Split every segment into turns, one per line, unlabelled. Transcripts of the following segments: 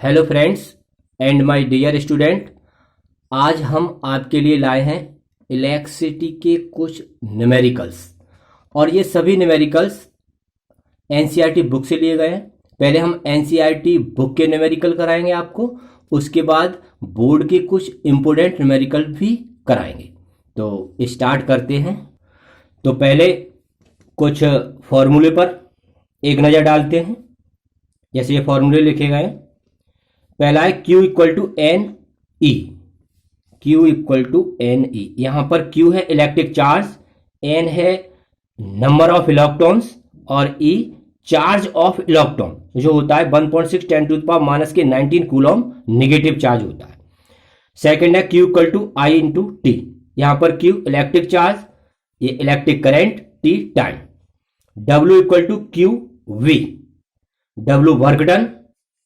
Hello friends and my dear student. आज हम आपके लिए लाए हैं इलेक्ट्रिसिटी के कुछ न्यूमेरिकल्स और ये सभी न्यूमेरिकल्स एनसीईआरटी बुक से लिए गए हैं। पहले हम एनसीईआरटी बुक के न्यूमेरिकल कराएंगे आपको, उसके बाद बोर्ड के कुछ इम्पोर्टेंट न्यूमेरिकल भी कराएंगे। तो स्टार्ट करते हैं। तो पहले कुछ फॉर्मूले पर एक नज़र डालते हैं। जैसे ये फॉर्मूले लिखे गए हैं। पहला है Q equal to N E. Q equal to N E. यहां पर Q है इलेक्ट्रिक चार्ज, N है नंबर ऑफ इलेक्ट्रॉन्स और E चार्ज ऑफ इलेक्ट्रॉन जो होता है 1.6 10 टू द पावर माइनस के 19 कूलम नेगेटिव चार्ज होता है। सेकंड है Q equal to I into T. यहां पर Q इलेक्ट्रिक चार्ज, ये electric current, T time. W equal to Q V। W work done,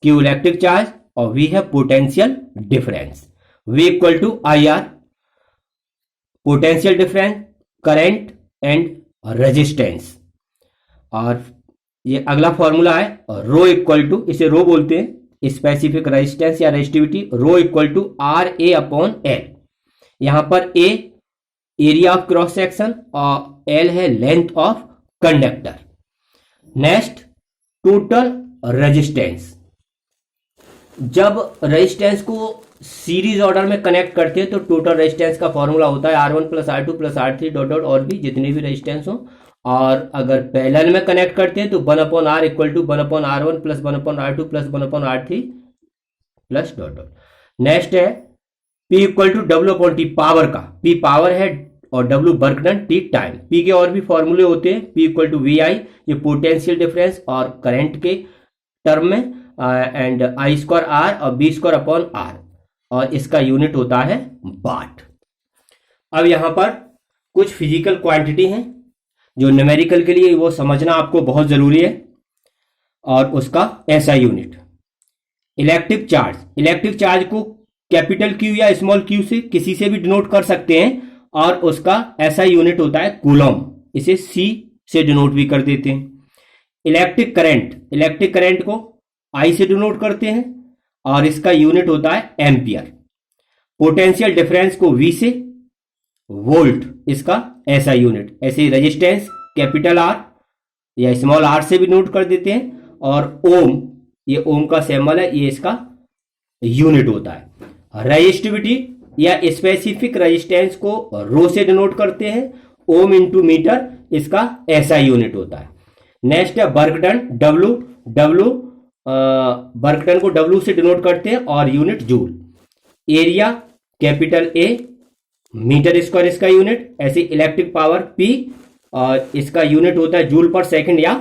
Q electric charge और V है potential difference. V equal to I R, potential difference, current and resistance. और ये अगला formula है रो equal to, इसे rho बोलते हैं specific resistance या resistivity, rho equal to R A upon L. यहां पर A area of cross section और एल है length of conductor. Next total resistance. जब रेजिस्टेंस को सीरीज ऑर्डर में कनेक्ट करते हैं तो टोटल रेजिस्टेंस का फॉर्मूला होता है R1 plus R2 plus R3 dot dot और भी जितने भी रेजिस्टेंस हो। और अगर पैरेलल में कनेक्ट करते हैं तो 1 upon R equal to 1 upon R1 plus 1 upon R2 plus 1 upon R3 plus dot dot. Next है P equal to W upon T, power का P पावर है और W work done, T time. P के और भी फॉर्मूले होते हैं। P इक्वल टू VI, ये पोटेंशियल डिफरेंस और करंट के टर्म में, एंड आई स्क्वायर आर और बी स्क्वायर अपॉन आर, और इसका यूनिट होता है वाट। अब यहां पर कुछ फिजिकल क्वांटिटी हैं जो न्यूमेरिकल के लिए वो समझना आपको बहुत जरूरी है, और उसका ऐसा unit electric charge. Electric charge को कैपिटल क्यू या स्मॉल क्यू से किसी से भी डिनोट कर सकते हैं, और उसका ऐसा यूनिट होता है कूलम, इसे सी से डिनोट भी कर देते हैं। इलेक्ट्रिक करंट, इलेक्ट्रिक करंट को आई से डिनोट करते हैं और इसका यूनिट होता है एम्पियर। पोटेंशियल डिफरेंस को वी से, वोल्ट इसका ऐसा यूनिट। ऐसे रेजिस्टेंस कैपिटल आर या स्मॉल आर से भी नोट कर देते हैं, और ओम, ये ओम का सिंबल है, ये इसका यूनिट होता है। रेजिस्टिविटी या स्पेसिफिक रेजिस्टेंस को रो से डिनोट करते हैं, ओम इंटू मीटर इसका ऐसा यूनिट होता है। नेक्स्ट है work done, W, W work done को W से डिनोट करते हैं और unit joule. Area capital A, metre square इसका यूनिट। ऐसे इलेक्ट्रिक पावर P और इसका यूनिट होता है जूल पर सेकंड या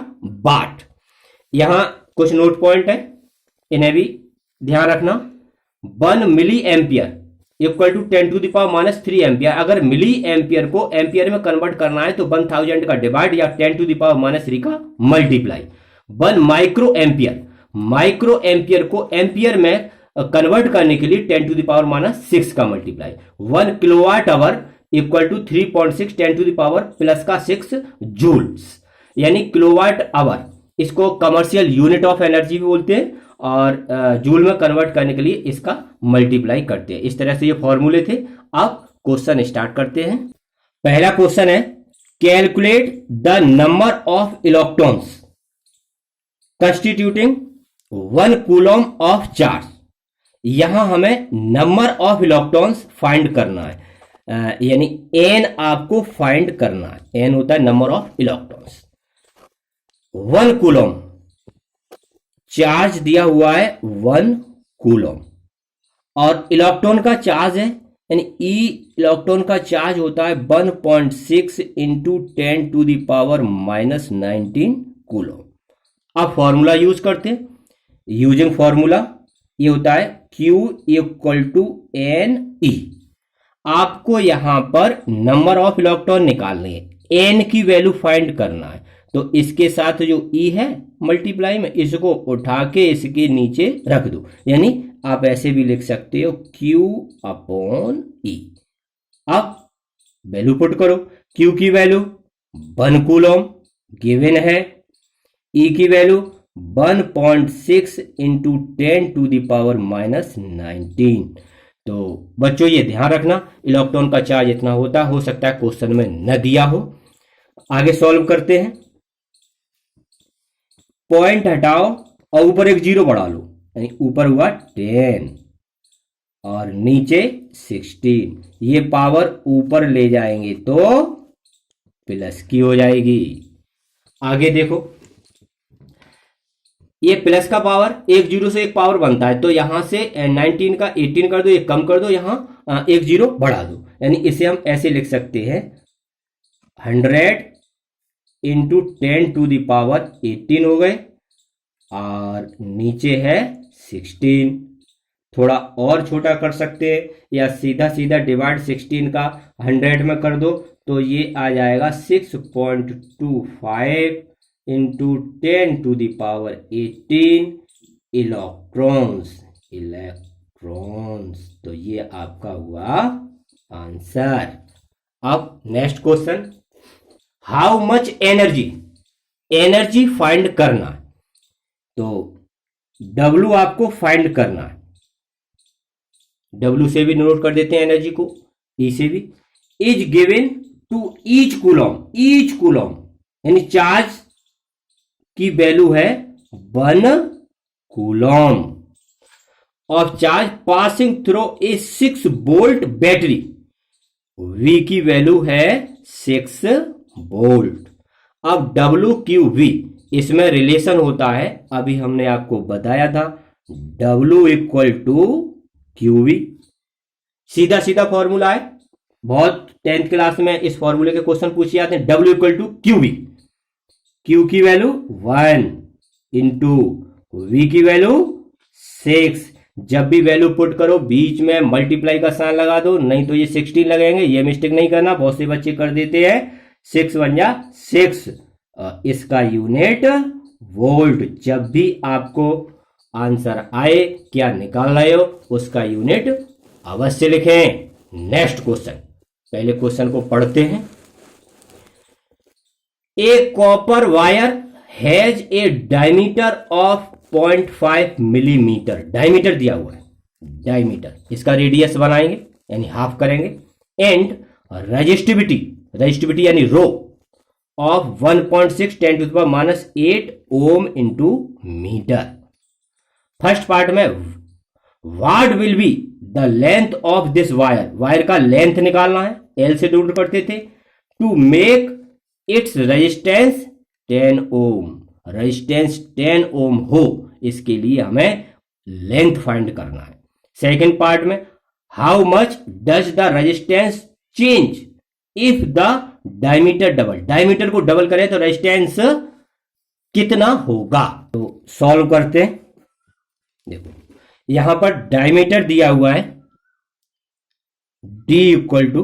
वाट। यहां कुछ नोट पॉइंट है, इन्हें भी ध्यान रखना। 1 milli ampere equal to 10 to the power minus 3 ampere. अगर मिली एम्पियर को एम्पियर में कन्वर्ट करना है तो 1000 का डिवाइड या 10 टू द पावर माइनस 3 का multiply. 1 micro ampere, micro ampere को एम्पियर में कन्वर्ट करने के लिए 10 टू द पावर माइनस 6 का multiply. 1 kilowatt hour equal to 3.6 10 to the power plus का 6 जूल्स, यानी किलोवाट आवर। इसको कमर्शियल यूनिट ऑफ एनर्जी भी बोलते हैं, और जूल में कन्वर्ट करने के लिए इसका मल्टीप्लाई करते हैं। इस तरह से ये फॉर्मूले थे। अब क्वेश्चन स्टार्ट करते हैं। पहला क्वेश्चन है calculate the number of electrons constituting 1 coulomb of charge. यहां हमें नंबर ऑफ इलेक्ट्रॉन्स फाइंड करना है, यानी एन आपको फाइंड करना है। एन होता है number of electrons. 1 coulomb charge दिया हुआ है 1 कूलम, और इलेक्ट्रॉन का चार्ज है, यानी ई इलेक्ट्रॉन का चार्ज होता है 1.6 into 10 to the power minus 19 coulomb. अब फॉर्मूला यूज करते हैं। यूजिंग फॉर्मूला ये होता है Q equal to N E. आपको यहां पर नंबर ऑफ इलेक्ट्रॉन निकालने हैं, एन की वैल्यू फाइंड करना है। तो इसके साथ जो E है मल्टीप्लाई में, इसको उठा के इसके नीचे रख दो, यानी आप ऐसे भी लिख सकते हो Q अपॉन E। अब वैल्यू पुट करो। Q की वैल्यू 1 कूलम गिवन है, E की वैल्यू 1.6 इंटू 10⁻⁻19। तो बच्चों ये ध्यान रखना, इलेक्ट्रॉन का चार्ज इतना होता, हो सकता है क्वेश्चन में न दिया हो। आगे सॉल्व करते हैं। पॉइंट हटाओ और ऊपर एक जीरो बढ़ा लो, यानी ऊपर हुआ 10 और नीचे 16। ये पावर ऊपर ले जाएंगे तो प्लस की हो जाएगी। आगे देखो, ये प्लस का पावर, एक जीरो से एक पावर बनता है, तो यहां से 19 का 18 कर दो, एक कम कर दो, यहां एक जीरो बढ़ा दो, यानी इसे हम ऐसे लिख सकते हैं 100 इंटू 10⁻18 हो गए और नीचे है 16। थोड़ा और छोटा कर सकते हैं या सीधा सीधा डिवाइड 16 का 100 में कर दो, तो ये आ जाएगा 6.25 इंटू 10⁻18 इलेक्ट्रॉन्स। तो ये आपका हुआ आंसर। अब next question, how much energy find करना है। तो W आपको फाइंड करना है, W से भी नोट कर देते हैं एनर्जी को, E से भी। Is given to each coulomb यानी चार्ज की वैल्यू है 1 coulomb of charge passing through a 6 volt battery. V की वैल्यू है 6 वोल्ट। अब WQV इसमें रिलेशन होता है, अभी हमने आपको बताया था, W इक्वल टू QV। सीधा सीधा फॉर्मूला है, बहुत 10th क्लास में इस फॉर्मूले के क्वेश्चन पूछे जाते हैं। W equal to QV, Q की वैल्यू 1 इंटू V की वैल्यू 6। जब भी वैल्यू पुट करो बीच में मल्टीप्लाई का साइन लगा दो, नहीं तो ये 16 लगेंगे, ये मिस्टेक नहीं करना, बहुत से बच्चे कर देते हैं। 6 1 जा 6, इसका यूनिट वोल्ट। जब भी आपको आंसर आए क्या निकाल रहे हो उसका यूनिट अवश्य लिखें। नेक्स्ट क्वेश्चन, पहले क्वेश्चन को पढ़ते हैं। A copper wire has a diameter of 0.5 millimetre. Diameter दिया हुआ है, डायमीटर, इसका रेडियस बनाएंगे यानी हाफ करेंगे। एंड रजिस्टिविटी यानी rho of 1.6 10⁻⁸ ohm into metre. First part में what will be the length of this wire का लेंथ निकालना है, एल से डिनोट करते थे। To make its resistance 10 ohm, resistance 10 ohm हो, इसके लिए हमें लेंथ फाइंड करना है। सेकेंड पार्ट में how much does the resistance change if the diameter double, diameter को डबल करें तो रेजिस्टेंस कितना होगा। तो सॉल्व करते हैं। देखो यहां पर डायमीटर दिया हुआ है D इक्वल टू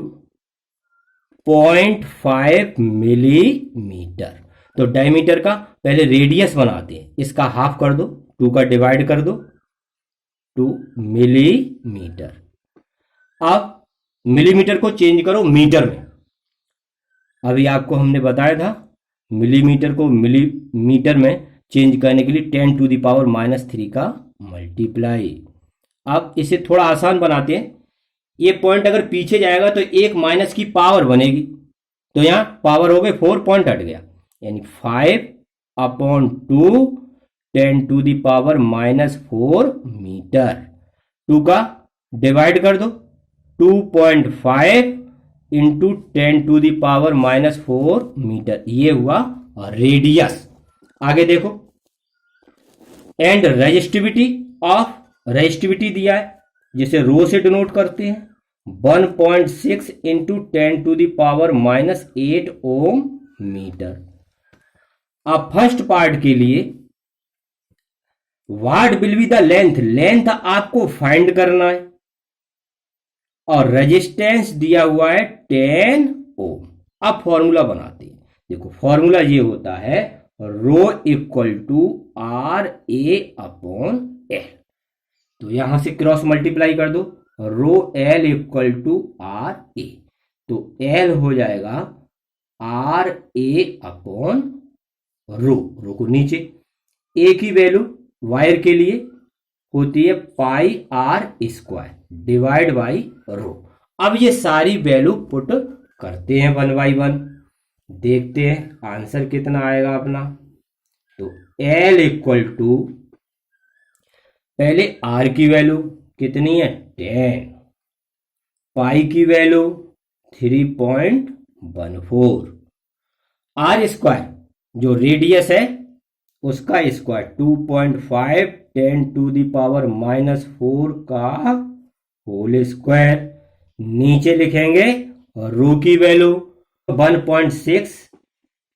0.5 मिलीमीटर। तो डायमीटर का पहले रेडियस बनाते हैं, इसका हाफ कर दो, 2 का डिवाइड कर दो, 2 मिलीमीटर। अब मिलीमीटर को चेंज करो मीटर में। अभी आपको हमने बताया था मिलीमीटर को मिलीमीटर में चेंज करने के लिए 10⁻³ का मल्टीप्लाई। अब इसे थोड़ा आसान बनाते हैं। ये पॉइंट अगर पीछे जाएगा तो एक माइनस की पावर बनेगी, तो यहां पावर हो गई 4, पॉइंट हट गया, यानी 5/2 10⁻⁻4 मीटर। 2 का डिवाइड कर दो, 2.5 इंटू 10⁻⁻4 मीटर, ये हुआ रेडियस। आगे देखो, एंड रेजिस्टिविटी दिया है जिसे रो से डिनोट करते हैं, 1.6 इंटू 10⁻⁸ ओम मीटर। अब फर्स्ट पार्ट के लिए what will be the length आपको फाइंड करना है और रेजिस्टेंस दिया हुआ है 10 ओम। अब फॉर्मूला बनाते हैं। देखो फॉर्मूला ये होता है रो इक्वल टू RA/L। तो यहां से क्रॉस मल्टीप्लाई कर दो, रो L इक्वल टू RA, तो L हो जाएगा RA/रो, रो को नीचे, ए की वैल्यू वायर के लिए होती है pi r square divide by rho. अब ये सारी वैल्यू पुट करते हैं 1 बाई 1, देखते हैं आंसर कितना आएगा अपना। तो एल इक्वल टू, पहले आर की वैल्यू कितनी है 10, पाई की वैल्यू 3.14, आर स्क्वायर जो रेडियस है उसका स्क्वायर 2.5 10 टू द पावर -4 का होल स्क्वायर। नीचे लिखेंगे रो की value 1.6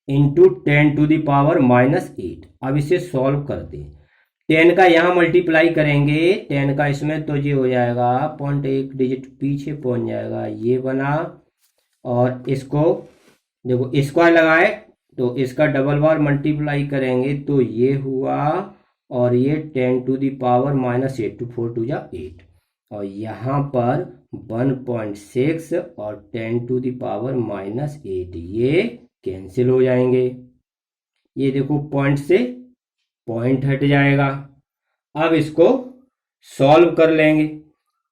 into 10 to the power -8। अब इसे सॉल्व करते हैं। 10 का यहां मल्टीप्लाई करेंगे, 10 का इसमें तो ये हो जाएगा 0.1 डिजिट पीछे पहुंच जाएगा, ये बना। और इसको देखो स्क्वायर लगाए तो इसका डबल बार मल्टीप्लाई करेंगे तो ये हुआ, और ये 10 टू द पावर -8 टू 4 टू जा 8, और यहाँ पर 1.6 और 10 टू द पावर -8 ये कैंसिल हो जाएंगे। ये देखो पॉइंट से पॉइंट हट जाएगा। अब इसको सॉल्व कर लेंगे,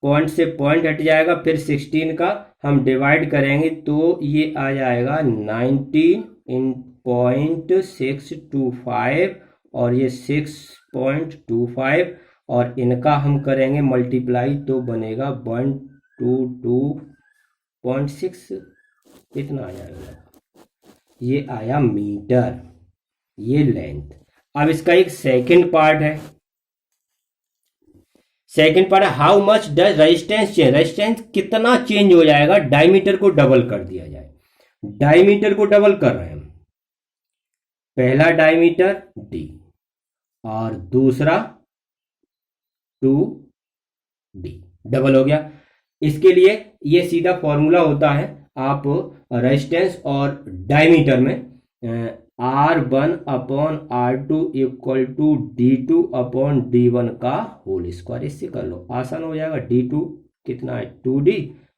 पॉइंट से पॉइंट हट जाएगा, फिर 16 का हम डिवाइड करेंगे तो ये आ जाएगा 19.625, और ये 6.25, और इनका हम करेंगे मल्टीप्लाई तो बनेगा 122.6, कितना आ जाएगा, ये आया मीटर, ये लेंथ। अब इसका एक सेकंड पार्ट है, सेकंड पार्ट है how much does resistance change, resistance कितना चेंज हो जाएगा डायमीटर को डबल कर दिया जाए। डायमीटर को डबल कर रहे हैं हम, पहला डायमीटर डी और दूसरा 2d, डबल हो गया। इसके लिए ये सीधा फॉर्मूला होता है, आप रेजिस्टेंस और डायमीटर में R1 upon R2 equal to D2 upon D1 का होल स्क्वायर, इससे कर लो आसान हो जाएगा। D2 कितना है 2D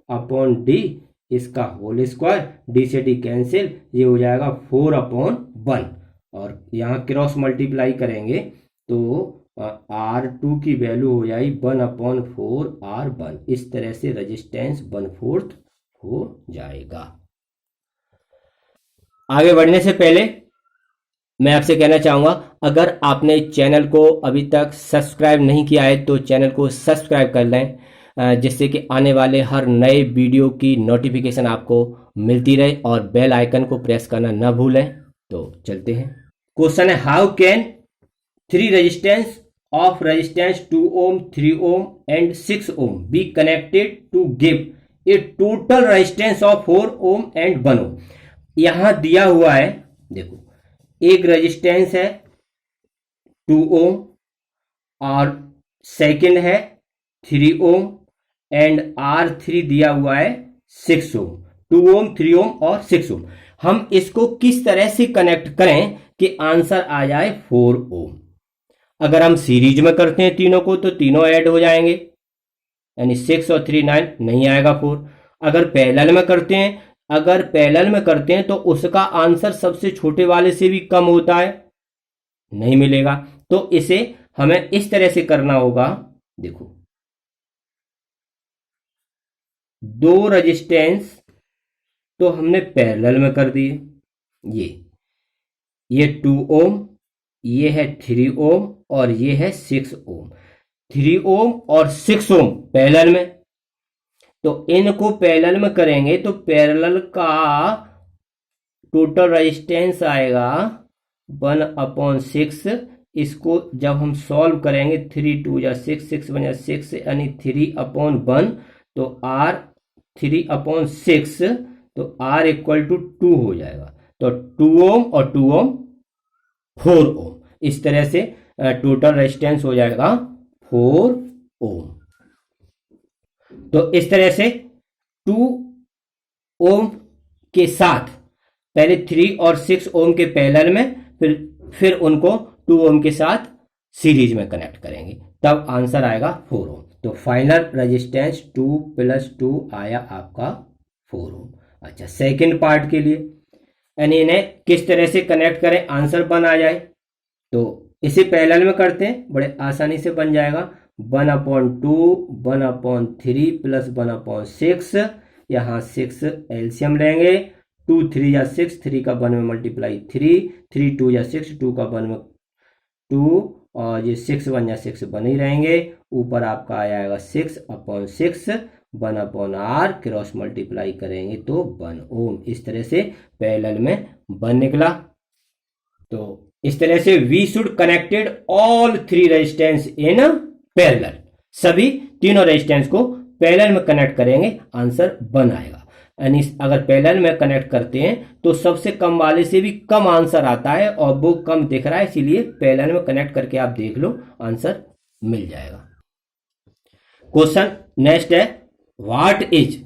अपॉन D, इसका होल स्क्वायर, D से D कैंसिल, ये हो जाएगा 4 अपॉन 1, और यहाँ क्रॉस मल्टीप्लाई करेंगे तो R2 की वैल्यू हो जाएगी 1 अपॉन 4 R1। इस तरह से रेजिस्टेंस 1/4 हो जाएगा। आगे बढ़ने से पहले मैं आपसे कहना चाहूंगा, अगर आपने चैनल को अभी तक सब्सक्राइब नहीं किया है तो चैनल को सब्सक्राइब कर लें, जिससे कि आने वाले हर नए वीडियो की नोटिफिकेशन आपको मिलती रहे, और बेल आइकन को प्रेस करना ना भूलें। तो चलते हैं। क्वेश्चन है हाउ कैन 3 resistance of resistance 2 ohm 3 ohm and 6 ohm be connected to give a total resistance of 4 ohm and 1 ohm। यहां दिया हुआ है, देखो एक रेजिस्टेंस है 2 ohm और सेकंड है 3 ohm एंड R3 दिया हुआ है 6 ohm। 2 ohm 3 ohm और 6 ohm, हम इसको किस तरह से कनेक्ट करें कि आंसर आ जाए 4 ohm। अगर हम सीरीज में करते हैं तीनों को तो तीनों ऐड हो जाएंगे, यानी 6 और 3 9, नहीं आएगा 4। अगर पैरेलल में करते हैं तो उसका आंसर सबसे छोटे वाले से भी कम होता है, नहीं मिलेगा। तो इसे हमें इस तरह से करना होगा, देखो 2 रेजिस्टेंस तो हमने पैरेलल में कर दिए, ये 2 ohm, ये है 3 ohm और ये है 6 ohm। 3 ohm और 6 ohm पैरेलल में, तो इनको पैरेलल में करेंगे तो पैरेलल का टोटल रेजिस्टेंस आएगा 1/6। इसको जब हम सॉल्व करेंगे 3 2 या 6 6 बन 6 यानी 3/1, तो R 3/6, तो R इक्वल टू 2 हो जाएगा। तो 2 ohm और 2 ohm 4 ohm, इस तरह से टोटल रेजिस्टेंस हो जाएगा 4 ohm। तो इस तरह से 2 ohm के साथ पहले 3 और 6 ohm के पैरेलल में, फिर उनको 2 ohm के साथ सीरीज में कनेक्ट करेंगे, तब आंसर आएगा 4 ohm। तो फाइनल रेजिस्टेंस 2 + 2 आया आपका 4 ohm। अच्छा, सेकंड पार्ट के लिए, यानी इन्हें किस तरह से कनेक्ट करें आंसर 1 आ जाए, तो इसे पैरेलल में करते हैं, बड़े आसानी से बन जाएगा 1/2 1/3 प्लस 1/6। यहाँ 6 एलसीएम लेंगे, 2 3 या 6, 3 का 1 में मल्टीप्लाई 3, 3 2 या 6, 2 का 1 में 2, और ये 6 1 या 6 बने ही रहेंगे। ऊपर आपका आ जाएगा 6/6 1/r, क्रॉस मल्टीप्लाई करेंगे तो 1 ओम। इस तरह से पैरेलल में 1 निकला। तो इस तरह से we should connected all 3 resistance in parallel. सभी तीनों रेजिस्टेंस को पैरेलल में कनेक्ट करेंगे, आंसर 1 आएगा। यानी अगर पैरेलल में कनेक्ट करते हैं तो सबसे कम वाले से भी कम आंसर आता है, और वो कम दिख रहा है, इसीलिए पैरेलल में कनेक्ट करके आप देख लो, आंसर मिल जाएगा। क्वेश्चन नेक्स्ट है, what is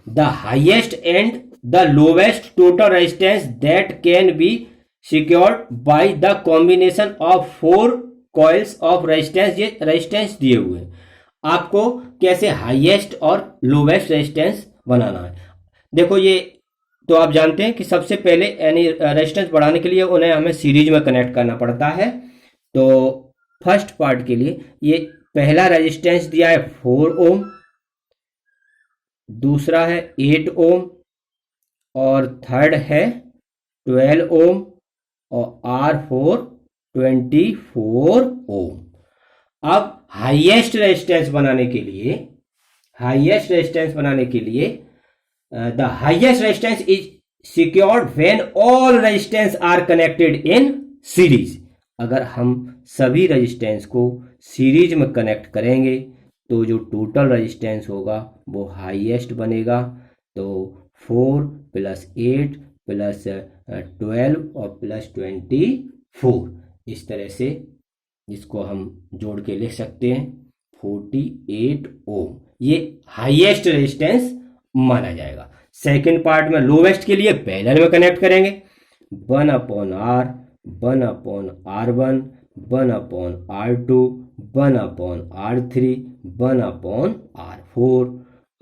the highest and the lowest total resistance that can be secured by the combination of 4 coils of resistance. ये रेजिस्टेंस दिए हुए हैं, आपको कैसे हाईएस्ट और लोवेस्ट रेजिस्टेंस बनाना है। देखो ये तो आप जानते हैं कि सबसे पहले यानी रेजिस्टेंस बढ़ाने के लिए उन्हें हमें सीरीज में कनेक्ट करना पड़ता है। तो फर्स्ट पार्ट के लिए ये पहला रेजिस्टेंस दिया है 4 ओम, दूसरा है 8 ओम, और थर्ड है 12 ओम, और R4 24 ओम। अब हाईएस्ट रेजिस्टेंस बनाने के लिए the highest resistance is secured when all resistance are connected in series। अगर हम सभी रेजिस्टेंस को सीरीज में कनेक्ट करेंगे तो जो टोटल रेजिस्टेंस होगा वो हाईएस्ट बनेगा। तो 4 + 8 + 12 और +24, इस तरह से इसको हम जोड़ के लिख सकते हैं 48 ओम। ये हाईएस्ट रेजिस्टेंस माना जाएगा। सेकेंड पार्ट में लोवेस्ट के लिए पैरेलल में कनेक्ट करेंगे, 1/r 1/r1 1/r2 1/r3 1/r4।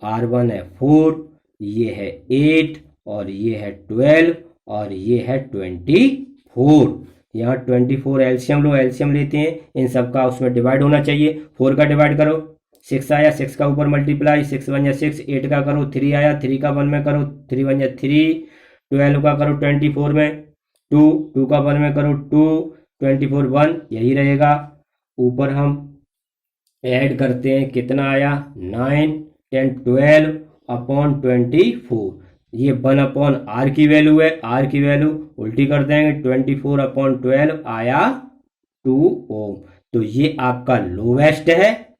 R1 है 4, ये है 8, और ये है 12, और ये है 24। यहाँ 24 एलसीएम लो, एलसीएम लेते हैं इन सबका, उसमें डिवाइड होना चाहिए। 4 का डिवाइड करो, 6 आया, 6 का ऊपर मल्टीप्लाई, 6 1 या 6, 8 का करो, 3 आया, 3 का 1 में करो, 3 1 या 3, 12 का करो 24 में 2, 2 का 1 में करो 2, 24 1, यही रहेगा। ऊपर हम ऐड करते हैं, कितना आया 9 10 12/24। ये 1/r की वैल्यू है, r की वैल्यू उल्टी कर देंगे, 24/12 आया 2 ओम। तो ये आपका लोवेस्ट है।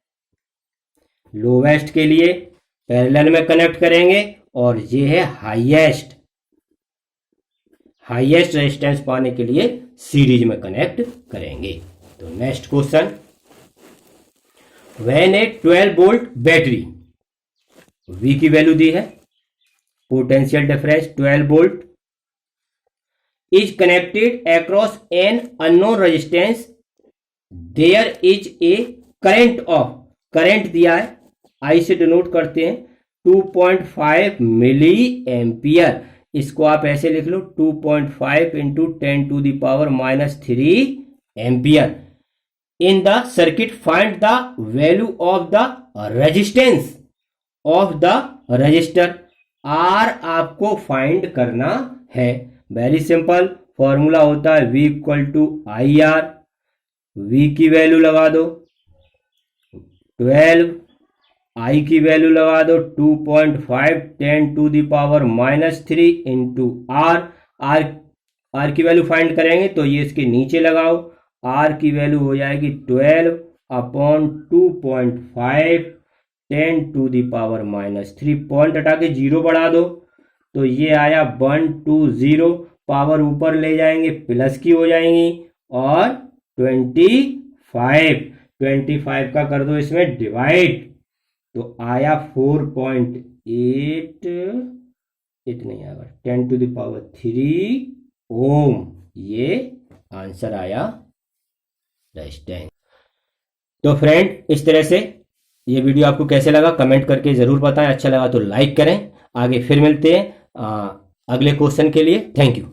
लोवेस्ट के लिए पैरेलल में कनेक्ट करेंगे, और ये है हाईएस्ट। हाईएस्ट रेजिस्टेंस पाने के लिए सीरीज में कनेक्ट करेंगे। तो next question, when a 12 volt battery, V की वैल्यू दी है, potential difference 12 volt, is connected across an unknown resistance, there is a current of, current दिया है, I से डिनोट करते हैं 2.5 मिली एम्पियर। इसको आप ऐसे लिख लो 2.5 × 10⁻³ ampere. In the circuit find the value of the resistance of the register. R आपको फाइंड करना है। वेरी सिंपल फॉर्मूला होता है V = IR। V की वैल्यू लगा दो 12, I की वैल्यू लगा दो 2.5 10⁻³ × R की वैल्यू फाइंड करेंगे तो ये इसके नीचे लगाओ, R की वैल्यू हो जाएगी 12/2.5 10⁻³ पॉइंट हटा के 0 बढ़ा दो तो ये आया 120, पावर ऊपर ले जाएंगे प्लस की हो जाएंगी, और 25 का कर दो इसमें डिवाइड तो आया 4.8, इतने आएगा 10⁻³ ओम। ये आंसर आया रेजिस्टेंस। तो फ्रेंड, इस तरह से ये वीडियो आपको कैसे लगा कमेंट करके जरूर बताएं। अच्छा लगा तो लाइक करें। आगे फिर मिलते हैं अगले क्वेश्चन के लिए। Thank you.